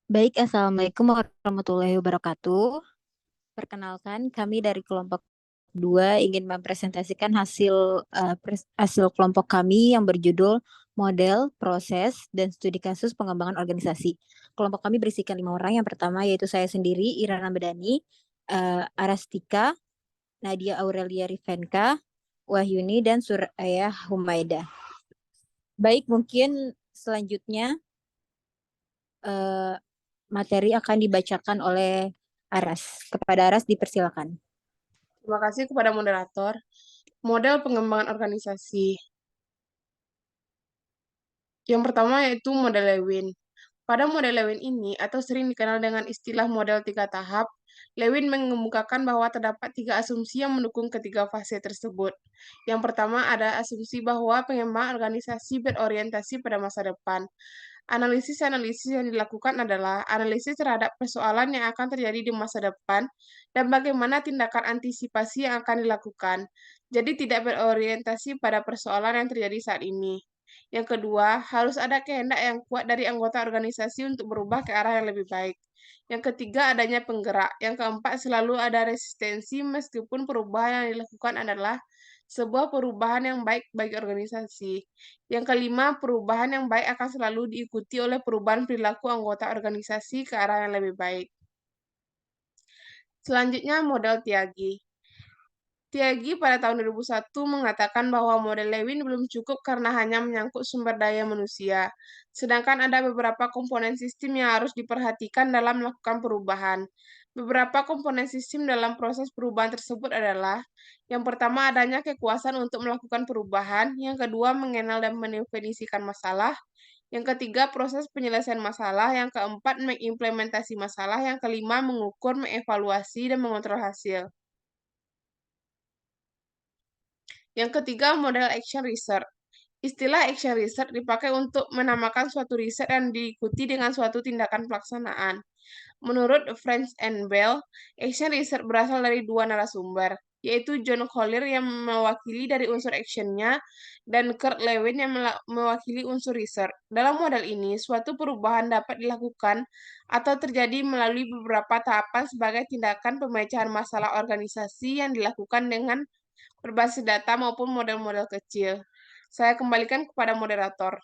Baik, Assalamualaikum warahmatullahi wabarakatuh. Perkenalkan, kami dari kelompok 2 ingin mempresentasikan hasil kelompok kami yang berjudul Model, Proses, dan Studi Kasus Pengembangan Organisasi. Kelompok kami berisikan 5 orang. Yang pertama yaitu saya sendiri, Irana Medani, Arastika, Nadia Aurelia Rivenka, Wahyuni, dan Suraya Humaida. Baik, mungkin selanjutnya eh, materi akan dibacakan oleh Aras. Kepada Aras dipersilakan. Terima kasih kepada moderator. Model pengembangan organisasi. Yang pertama yaitu model Lewin. Pada model Lewin ini, atau sering dikenal dengan istilah model 3 tahap, Lewin mengemukakan bahwa terdapat 3 asumsi yang mendukung ketiga fase tersebut. Yang pertama ada asumsi bahwa pengembangan organisasi berorientasi pada masa depan. Analisis-analisis yang dilakukan adalah analisis terhadap persoalan yang akan terjadi di masa depan dan bagaimana tindakan antisipasi yang akan dilakukan. Jadi tidak berorientasi pada persoalan yang terjadi saat ini. Yang kedua, harus ada kehendak yang kuat dari anggota organisasi untuk berubah ke arah yang lebih baik. Yang ketiga, adanya penggerak. Yang keempat, selalu ada resistensi meskipun perubahan yang dilakukan adalah sebuah perubahan yang baik bagi organisasi. Yang kelima, perubahan yang baik akan selalu diikuti oleh perubahan perilaku anggota organisasi ke arah yang lebih baik. Selanjutnya, model Tiagi. Tiagi pada tahun 2001 mengatakan bahwa model Lewin belum cukup karena hanya menyangkut sumber daya manusia, sedangkan ada beberapa komponen sistem yang harus diperhatikan dalam melakukan perubahan. Beberapa komponen sistem dalam proses perubahan tersebut adalah, yang pertama adanya kekuasaan untuk melakukan perubahan, yang kedua mengenal dan mendefinisikan masalah, yang ketiga proses penyelesaian masalah, yang keempat mengimplementasi masalah, yang kelima mengukur, mengevaluasi, dan mengontrol hasil. Yang ketiga, model action research. Istilah action research dipakai untuk menamakan suatu riset yang diikuti dengan suatu tindakan pelaksanaan. Menurut French and Bell, action research berasal dari 2 narasumber, yaitu John Collier yang mewakili dari unsur actionnya dan Kurt Lewin yang mewakili unsur research. Dalam model ini, suatu perubahan dapat dilakukan atau terjadi melalui beberapa tahapan sebagai tindakan pemecahan masalah organisasi yang dilakukan dengan berbasis data maupun model-model kecil. Saya kembalikan kepada moderator.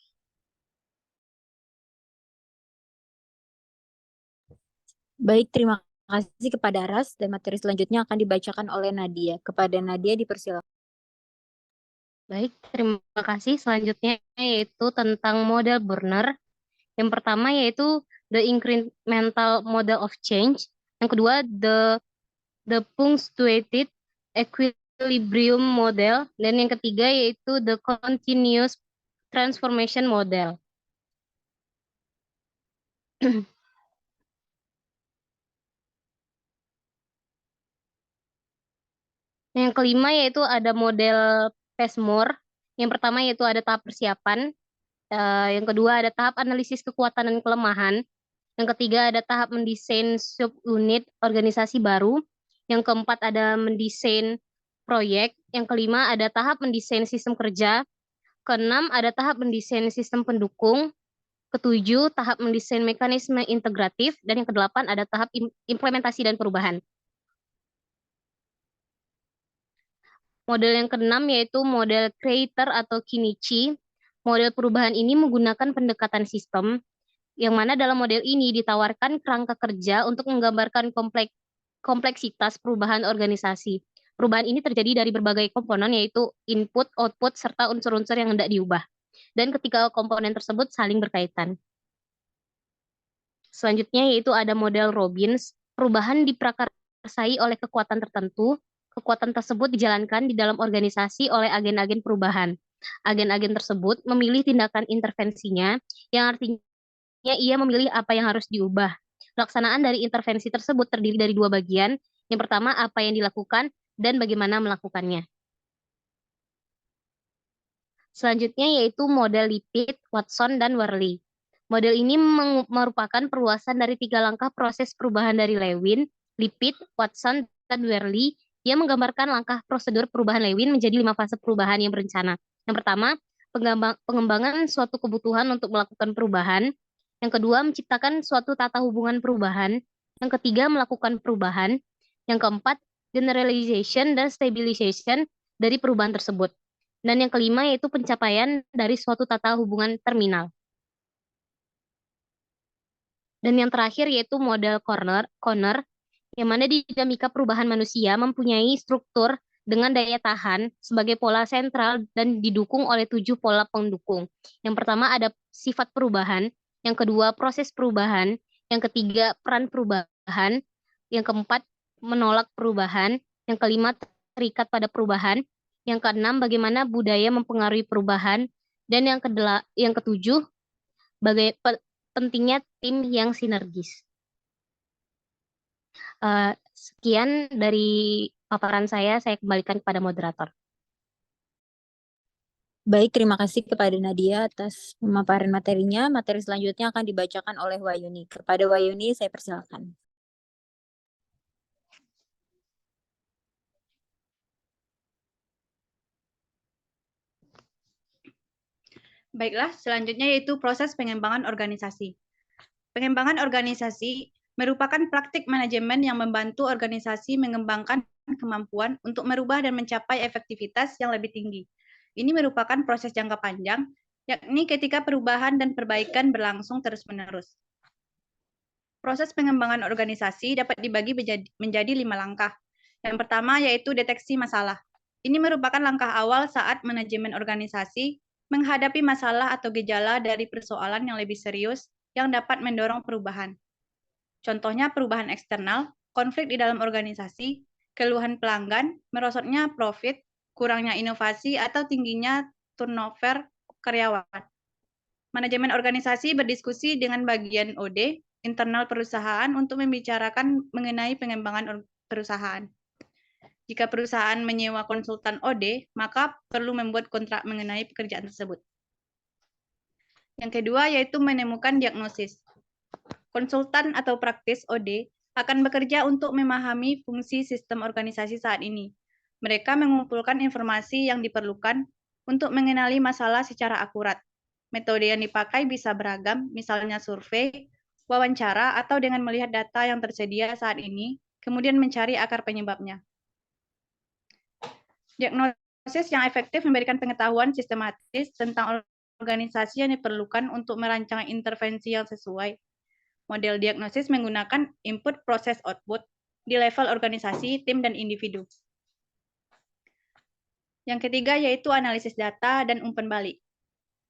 Baik, terima kasih kepada Aras dan materi selanjutnya akan dibacakan oleh Nadia. Kepada Nadia dipersilakan. Baik, terima kasih. Selanjutnya yaitu tentang model Burner. Yang pertama yaitu the incremental model of change. Yang kedua the punctuated equilibrium model, dan yang ketiga yaitu the continuous transformation model. Yang kelima yaitu ada model Passmore. Yang pertama yaitu ada tahap persiapan, yang kedua ada tahap analisis kekuatan dan kelemahan, yang ketiga ada tahap mendesain subunit organisasi baru, yang keempat ada mendesain proyek, yang kelima ada tahap mendesain sistem kerja, keenam ada tahap mendesain sistem pendukung, ketujuh tahap mendesain mekanisme integratif, dan yang kedelapan ada tahap implementasi dan perubahan. Model yang keenam yaitu model creator atau Kinichi. Model perubahan ini menggunakan pendekatan sistem, yang mana dalam model ini ditawarkan kerangka kerja untuk menggambarkan kompleksitas perubahan organisasi. Perubahan ini terjadi dari berbagai komponen, yaitu input, output, serta unsur-unsur yang hendak diubah. Dan ketiga komponen tersebut saling berkaitan. Selanjutnya yaitu ada model Robbins. Perubahan diprakarsai oleh kekuatan tertentu. Kekuatan tersebut dijalankan di dalam organisasi oleh agen-agen perubahan. Agen-agen tersebut memilih tindakan intervensinya, yang artinya ia memilih apa yang harus diubah. Pelaksanaan dari intervensi tersebut terdiri dari 2 bagian. Yang pertama, apa yang dilakukan dan bagaimana melakukannya. Selanjutnya yaitu model Lipit, Watson, dan Worley. Model ini merupakan perluasan dari 3 langkah proses perubahan dari Lewin, Lipit, Watson, dan Worley yang menggambarkan langkah prosedur perubahan Lewin menjadi 5 fase perubahan yang berencana. Yang pertama, pengembangan suatu kebutuhan untuk melakukan perubahan. Yang kedua, menciptakan suatu tata hubungan perubahan. Yang ketiga, melakukan perubahan. Yang keempat, generalization dan stabilization dari perubahan tersebut. Dan yang kelima yaitu pencapaian dari suatu tata hubungan terminal. Dan yang terakhir yaitu model corner, yang mana dinamika perubahan manusia mempunyai struktur dengan daya tahan sebagai pola sentral dan didukung oleh 7 pola pendukung. Yang pertama ada sifat perubahan, yang kedua proses perubahan, yang ketiga peran perubahan, yang keempat menolak perubahan, yang kelima terikat pada perubahan, yang keenam bagaimana budaya mempengaruhi perubahan, dan yang ketujuh pentingnya tim yang sinergis. Sekian dari paparan saya kembalikan kepada moderator. Baik, terima kasih kepada Nadia atas pemaparan materinya. Materi selanjutnya akan dibacakan oleh Wayuni. Kepada Wayuni, saya persilakan. Baiklah, selanjutnya yaitu proses pengembangan organisasi. Pengembangan organisasi merupakan praktik manajemen yang membantu organisasi mengembangkan kemampuan untuk merubah dan mencapai efektivitas yang lebih tinggi. Ini merupakan proses jangka panjang, yakni ketika perubahan dan perbaikan berlangsung terus-menerus. Proses pengembangan organisasi dapat dibagi menjadi 5 langkah. Yang pertama yaitu deteksi masalah. Ini merupakan langkah awal saat manajemen organisasi menghadapi masalah atau gejala dari persoalan yang lebih serius yang dapat mendorong perubahan. Contohnya perubahan eksternal, konflik di dalam organisasi, keluhan pelanggan, merosotnya profit, kurangnya inovasi, atau tingginya turnover karyawan. Manajemen organisasi berdiskusi dengan bagian OD, internal perusahaan untuk membicarakan mengenai pengembangan perusahaan. Jika perusahaan menyewa konsultan OD, maka perlu membuat kontrak mengenai pekerjaan tersebut. Yang kedua yaitu menemukan diagnosis. Konsultan atau praktis OD akan bekerja untuk memahami fungsi sistem organisasi saat ini. Mereka mengumpulkan informasi yang diperlukan untuk mengenali masalah secara akurat. Metode yang dipakai bisa beragam, misalnya survei, wawancara, atau dengan melihat data yang tersedia saat ini, kemudian mencari akar penyebabnya. Diagnosis yang efektif memberikan pengetahuan sistematis tentang organisasi yang diperlukan untuk merancang intervensi yang sesuai. Model diagnosis menggunakan input, proses, output di level organisasi, tim, dan individu. Yang ketiga yaitu analisis data dan umpan balik.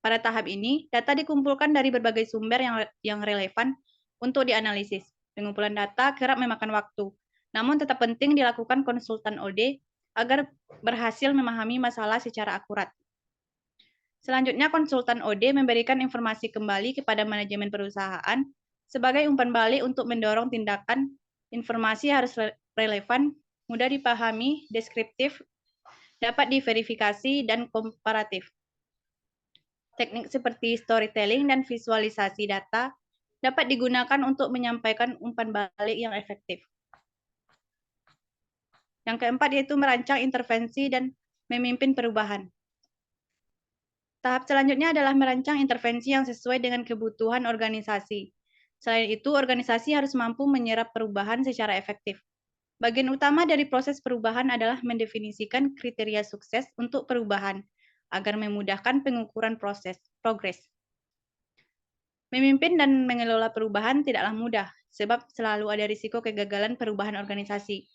Pada tahap ini, data dikumpulkan dari berbagai sumber yang relevan untuk dianalisis. Pengumpulan data kerap memakan waktu, namun tetap penting dilakukan konsultan OD agar berhasil memahami masalah secara akurat. Selanjutnya, konsultan OD memberikan informasi kembali kepada manajemen perusahaan sebagai umpan balik untuk mendorong tindakan. Informasi harus relevan, mudah dipahami, deskriptif, dapat diverifikasi, dan komparatif. Teknik seperti storytelling dan visualisasi data dapat digunakan untuk menyampaikan umpan balik yang efektif. Yang keempat yaitu merancang intervensi dan memimpin perubahan. Tahap selanjutnya adalah merancang intervensi yang sesuai dengan kebutuhan organisasi. Selain itu, organisasi harus mampu menyerap perubahan secara efektif. Bagian utama dari proses perubahan adalah mendefinisikan kriteria sukses untuk perubahan, agar memudahkan pengukuran progres. Memimpin dan mengelola perubahan tidaklah mudah, sebab selalu ada risiko kegagalan perubahan organisasi.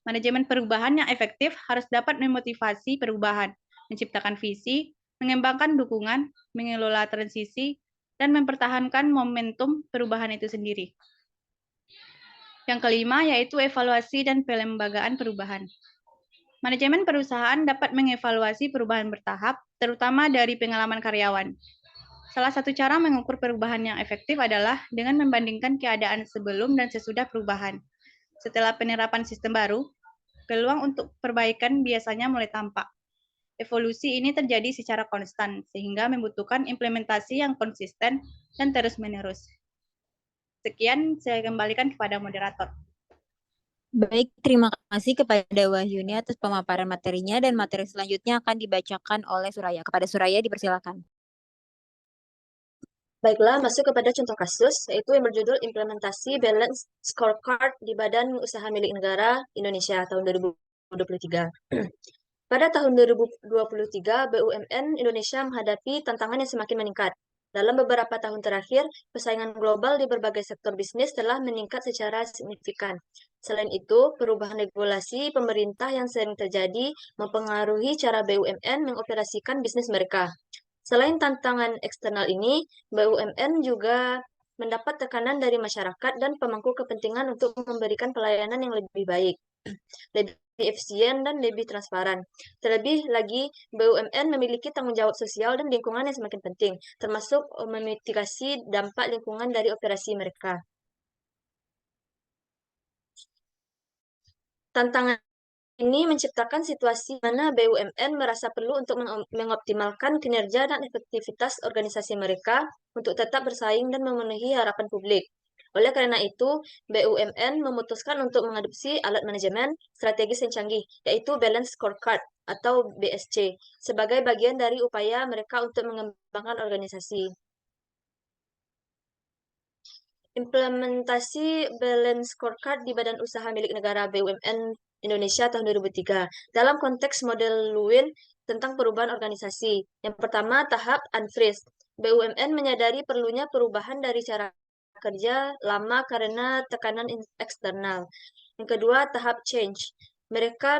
Manajemen perubahan yang efektif harus dapat memotivasi perubahan, menciptakan visi, mengembangkan dukungan, mengelola transisi, dan mempertahankan momentum perubahan itu sendiri. Yang kelima yaitu evaluasi dan pelembagaan perubahan. Manajemen perusahaan dapat mengevaluasi perubahan bertahap, terutama dari pengalaman karyawan. Salah satu cara mengukur perubahan yang efektif adalah dengan membandingkan keadaan sebelum dan sesudah perubahan. Setelah penerapan sistem baru, peluang untuk perbaikan biasanya mulai tampak. Evolusi ini terjadi secara konstan, sehingga membutuhkan implementasi yang konsisten dan terus-menerus. Sekian, saya kembalikan kepada moderator. Baik, terima kasih kepada Wahyuni atas pemaparan materinya dan materi selanjutnya akan dibacakan oleh Suraya. Kepada Suraya dipersilakan. Baiklah, masuk kepada contoh kasus, yaitu yang berjudul Implementasi Balance Scorecard di Badan Usaha Milik Negara Indonesia tahun 2023. Pada tahun 2023, BUMN Indonesia menghadapi tantangan yang semakin meningkat. Dalam beberapa tahun terakhir, persaingan global di berbagai sektor bisnis telah meningkat secara signifikan. Selain itu, perubahan regulasi pemerintah yang sering terjadi mempengaruhi cara BUMN mengoperasikan bisnis mereka. Selain tantangan eksternal ini, BUMN juga mendapat tekanan dari masyarakat dan pemangku kepentingan untuk memberikan pelayanan yang lebih baik, lebih efisien, dan lebih transparan. Terlebih lagi, BUMN memiliki tanggung jawab sosial dan lingkungan yang semakin penting, termasuk memitigasi dampak lingkungan dari operasi mereka. Tantangan ini menciptakan situasi di mana BUMN merasa perlu untuk mengoptimalkan kinerja dan efektivitas organisasi mereka untuk tetap bersaing dan memenuhi harapan publik. Oleh karena itu, BUMN memutuskan untuk mengadopsi alat manajemen strategis yang canggih, yaitu Balance Scorecard atau BSC, sebagai bagian dari upaya mereka untuk mengembangkan organisasi. Implementasi Balance Scorecard di Badan Usaha Milik Negara BUMN Indonesia tahun 2003 dalam konteks model Lewin tentang perubahan organisasi. Yang pertama, tahap unfreeze. BUMN menyadari perlunya perubahan dari cara kerja lama karena tekanan eksternal. Yang kedua, tahap change. Mereka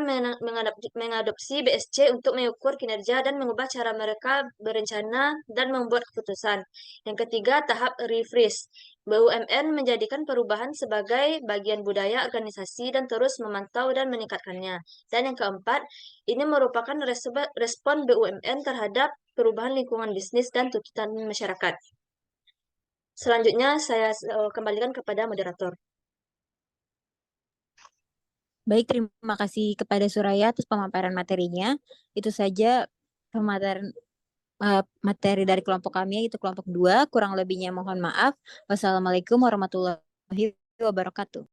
mengadopsi BSC untuk mengukur kinerja dan mengubah cara mereka berencana dan membuat keputusan. Yang ketiga, tahap refreeze. BUMN menjadikan perubahan sebagai bagian budaya organisasi dan terus memantau dan meningkatkannya. Dan yang keempat, ini merupakan respon BUMN terhadap perubahan lingkungan bisnis dan tuntutan masyarakat. Selanjutnya, saya kembalikan kepada moderator. Baik, terima kasih kepada Suraya atas pemaparan materinya. Itu saja pemaparan materi dari kelompok kami, yaitu kelompok 2. Kurang lebihnya mohon maaf. Wassalamualaikum warahmatullahi wabarakatuh.